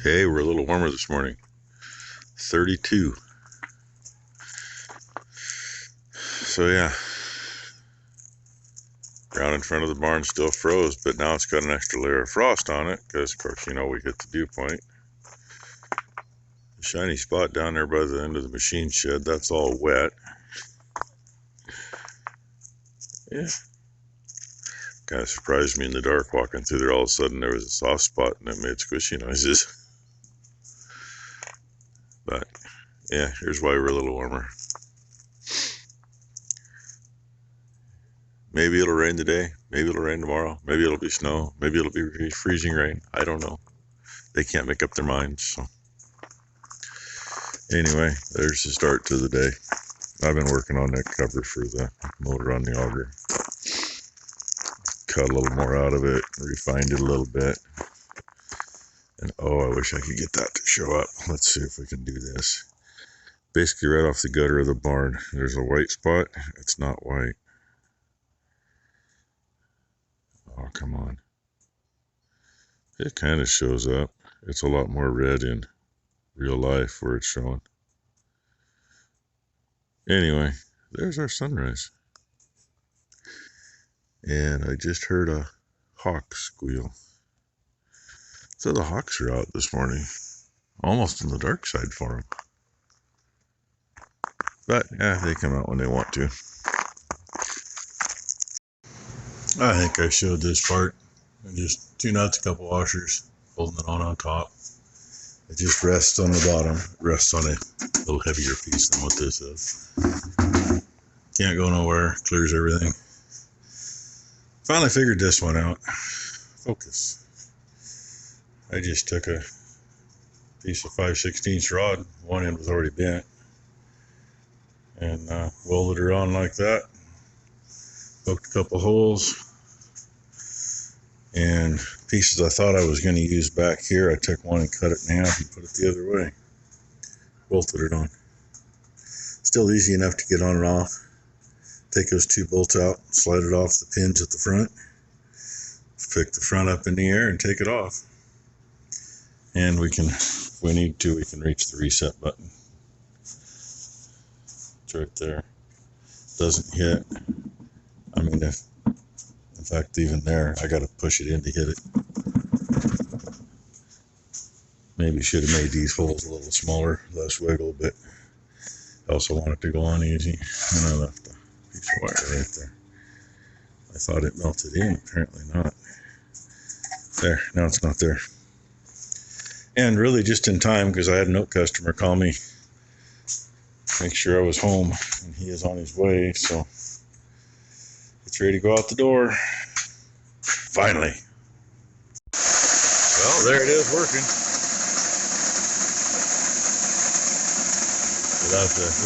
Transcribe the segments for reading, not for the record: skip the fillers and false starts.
Hey, we're a little warmer this morning. 32. So yeah, ground in front of the barn still froze, but now it's got an extra layer of frost on it because, of course, you know, we hit the dew point. The shiny spot down there by the end of the machine shed, that's all wet. Yeah. Kind of surprised me in the dark walking through there. All of a sudden there was a soft spot and it made squishy noises. But yeah, here's why we're a little warmer. Maybe it'll rain today, maybe it'll rain tomorrow, maybe it'll be snow, maybe it'll be freezing rain. I don't know. They can't make up their minds. So anyway, there's the start to the day. I've been working on that cover for the motor on the auger. Cut a little more out of it, refined it a little bit. And oh, I wish I could get that to show up. Let's see if we can do this. Basically right off the gutter of the barn, there's a white spot. It's not white. Oh, come on. It kind of shows up. It's a lot more red in real life where it's showing. Anyway, there's our sunrise. And I just heard a hawk squeal. So the hawks are out this morning. Almost on the dark side for them. But yeah, they come out when they want to. I think I showed this part. And just 2 nuts, a couple washers, holding it on top. It just rests on the bottom. It rests on a little heavier piece than what this is. Can't go nowhere. Clears everything. Finally figured this one out. Focus. I just took a piece of 5/16 rod. One end was already bent. And welded her on like that. Poked a couple holes. And pieces I thought I was going to use back here, I took one and cut it in half and put it the other way. Bolted it on. Still easy enough to get on and off. Take those 2 bolts out, slide it off the pins at the front. Pick the front up in the air and take it off. And we can, if we need to, we can reach the reset button. It's right there. Doesn't hit. I mean, in fact, even there, I got to push it in to hit it. Maybe should have made these holes a little smaller, less wiggle, but I also want it to go on easy. And I left a piece of wire right there. I thought it melted in, apparently not. There, now it's not there. And really just in time, because I had a note customer call me, make sure I was home, and he is on his way, so it's ready to go out the door. Finally. Well, there it is working.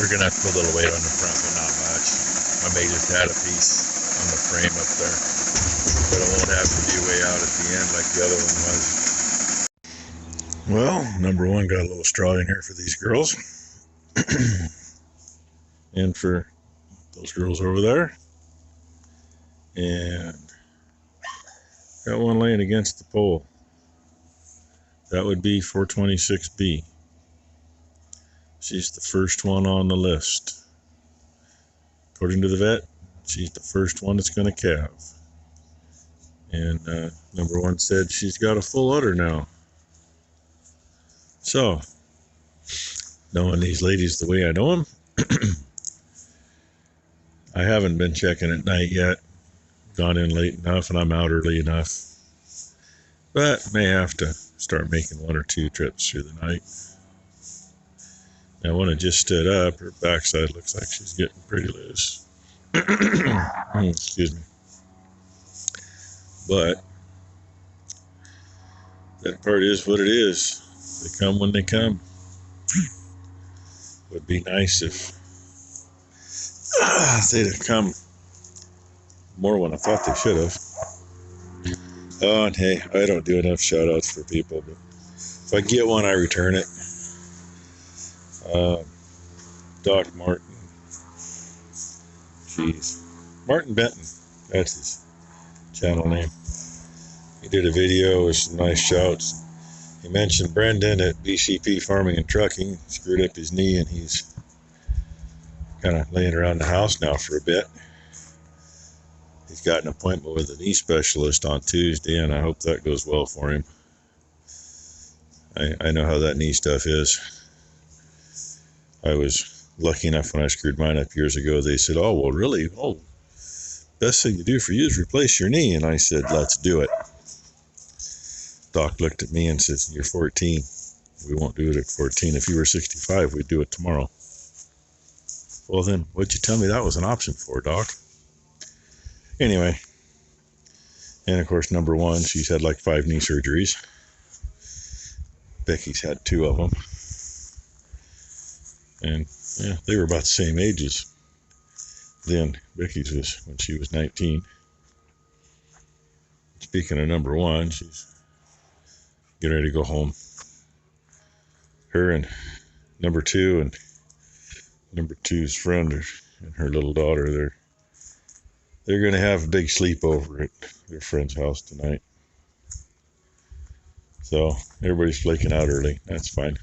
We're going to have to put a little weight on the front, but not much. I may just add a piece on the frame up there, but it won't have to be way out at the end like the other one was. Well, number one, got a little straw in here for these girls. And for those girls over there. And got one laying against the pole. That would be 426B. She's the first one on the list. According to the vet, she's the first one that's going to calve. And number one said she's got a full udder now. So, knowing these ladies the way I know them, I haven't been checking at night yet. Gone in late enough and I'm out early enough. But may have to start making 1 or 2 trips through the night. Now when it just stood up, her backside looks like she's getting pretty loose. Excuse me. But that part is what it is. They come when they come. Would be nice if they'd have come more when I thought they should have. Oh, and hey, I don't do enough shout outs for people, but if I get one, I return it. Doc Martin. Jeez. Martin Benton. That's his channel name. He did a video with some nice shouts. He mentioned Brendan at BCP Farming and Trucking screwed up his knee, and he's kind of laying around the house now for a bit. He's got an appointment with a knee specialist on Tuesday, and I hope that goes well for him. I know how that knee stuff is. I was lucky enough when I screwed mine up years ago. They said, "Oh, well, really? Oh, best thing to do for you is replace your knee." And I said, "Let's do it." Doc looked at me and says, "You're 14. We won't do it at 14. If you were 65, we'd do it tomorrow." Well, then, what'd you tell me that was an option for, Doc? Anyway, and of course, number one, she's had like 5 knee surgeries. Becky's had 2 of them. And yeah, they were about the same ages then. Becky's was when she was 19. Speaking of number one, she's getting ready to go home. Her and number 2 and number 2's friend and her little daughter, they're going to have a big sleepover at their friend's house tonight. So everybody's flaking out early. That's fine.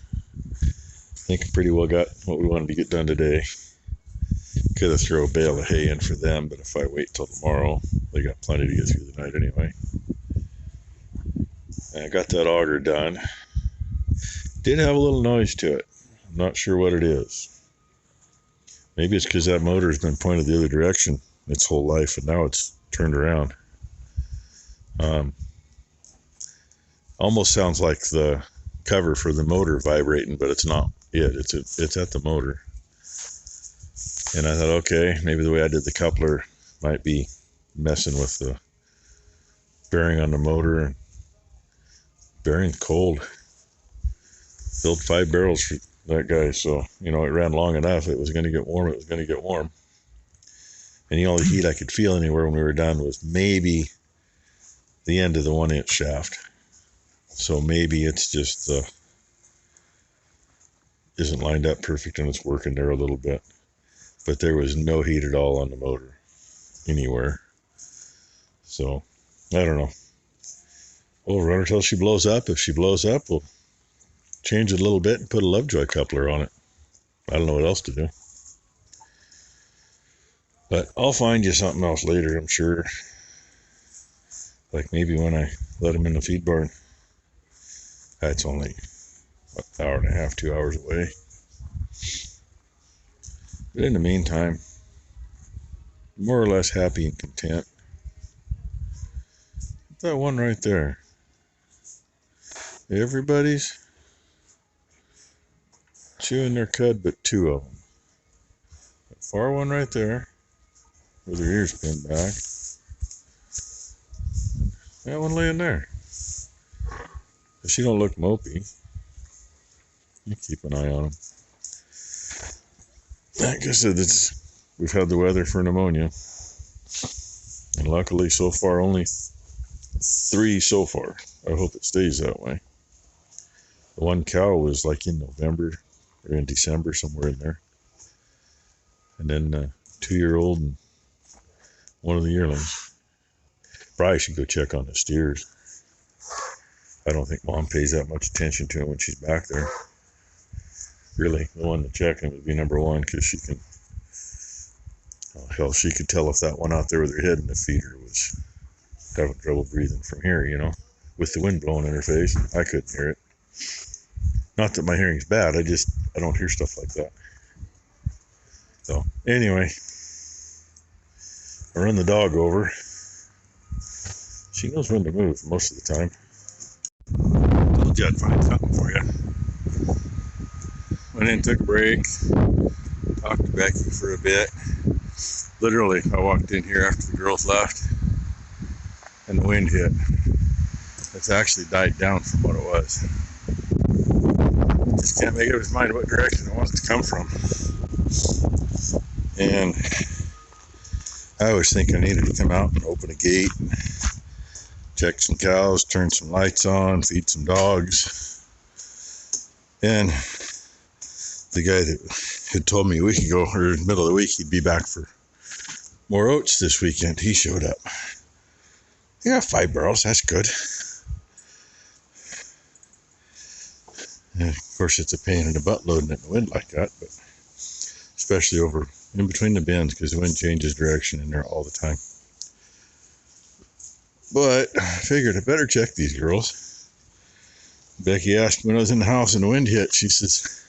I think I pretty well got what we wanted to get done today. Could have thrown a bale of hay in for them, but if I wait till tomorrow, they got plenty to get through the night anyway. And I got that auger done. Did have a little noise to it. I'm not sure what it is. Maybe it's because that motor's been pointed the other direction its whole life, and now it's turned around. Almost sounds like the cover for the motor vibrating, but it's not it. It's at the motor. And I thought, okay, maybe the way I did the coupler might be messing with the bearing on the motor. And bearing's cold. Filled 5 barrels for that guy, so it ran long enough. It was going to get warm. It was going to get warm. And the only heat I could feel anywhere when we were done was maybe the end of the 1-inch shaft. So maybe it's just isn't lined up perfect and it's working there a little bit. But there was no heat at all on the motor anywhere. So I don't know. We'll run her till she blows up. If she blows up, we'll change it a little bit and put a Lovejoy coupler on it. I don't know what else to do. But I'll find you something else later, I'm sure. Like maybe when I let him in the feed barn. That's only an hour and a half, 2 hours away. But in the meantime, more or less happy and content. That one right there. Everybody's chewing their cud, but 2 of them. That far one right there, with her ears pinned back. That one laying there. If she don't look mopey, you keep an eye on them. Like I said, we've had the weather for pneumonia. And luckily, so far, only 3 so far. I hope it stays that way. The one cow was like in November or in December, somewhere in there. And then a 2-year-old and one of the yearlings. Probably should go check on the steers. I don't think Mom pays that much attention to him when she's back there. Really, the one to check him would be number 1, because she can, hell, she could tell if that one out there with her head in the feeder was having trouble breathing from here, with the wind blowing in her face. I couldn't hear it. Not that my hearing's bad, I don't hear stuff like that. So, anyway, I run the dog over. She knows when to move most of the time. Told you I'd find something for you. Went in, took a break, talked to Becky for a bit. Literally, I walked in here after the girls left, and the wind hit. It's actually died down from what it was. Just can't make up his mind what direction it wants to come from. And I always think I needed to come out and open a gate, and check some cows, turn some lights on, feed some dogs. And the guy that had told me a week ago, or in the middle of the week, he'd be back for more oats this weekend, he showed up. Yeah, 5 barrels, that's good. And of course, it's a pain in the butt loading it in the wind like that, but especially over in between the bends because the wind changes direction in there all the time. But I figured I better check these girls. Becky asked when I was in the house and the wind hit, she says,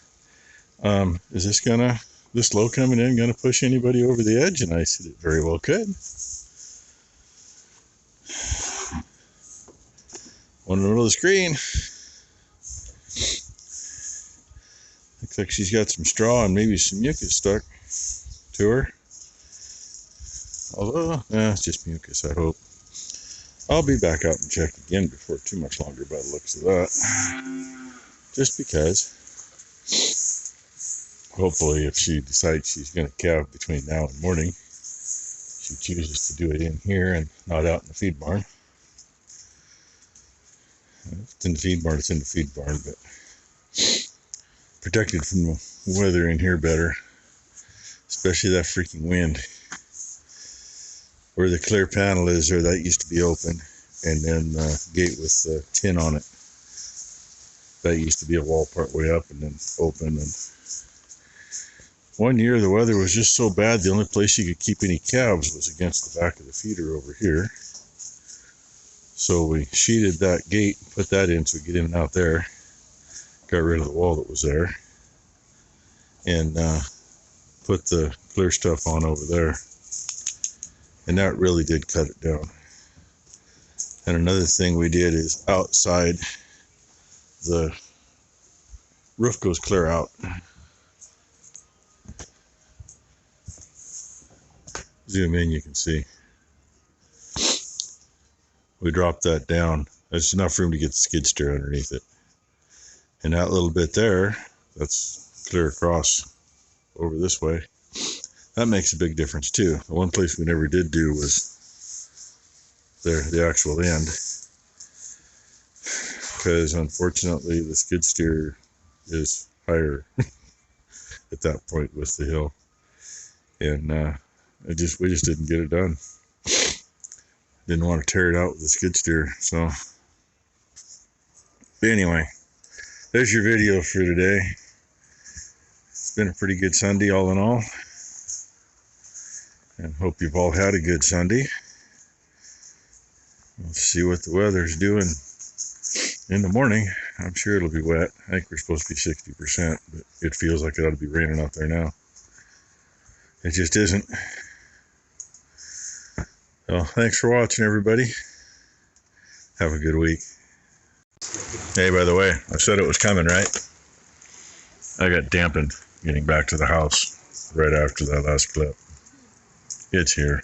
is this low coming in gonna push anybody over the edge? And I said, it very well could. One in the middle of the screen. Looks like she's got some straw and maybe some mucus stuck to her. Although, it's just mucus, I hope. I'll be back out and check again before too much longer by the looks of that. Just because. Hopefully, if she decides she's going to calve between now and morning, she chooses to do it in here and not out in the feed barn. If it's in the feed barn, it's in the feed barn, but protected from the weather in here better, especially that freaking wind. Where the clear panel is there, that used to be open, and then the gate with the tin on it, that used to be a wall part way up and then open. And one year the weather was just so bad, the only place you could keep any calves was against the back of the feeder over here. So we sheeted that gate, put that in so we get in and out there, got rid of the wall that was there, and put the clear stuff on over there. And that really did cut it down. And another thing we did is outside, the roof goes clear out. Zoom in, you can see. We dropped that down. There's enough room to get the skid steer underneath it. And that little bit there, that's clear across over this way. That makes a big difference too. The one place we never did do was the actual end, because unfortunately the skid steer is higher at that point with the hill, and we just didn't get it done. Didn't want to tear it out with the skid steer. So anyway, there's your video for today. It's been a pretty good Sunday all in all. And hope you've all had a good Sunday. We'll see what the weather's doing in the morning. I'm sure it'll be wet. I think we're supposed to be 60%, but it feels like it ought to be raining out there now. It just isn't. Well, thanks for watching, everybody. Have a good week. Hey, by the way, I said it was coming, right? I got dampened getting back to the house right after that last clip. It's here.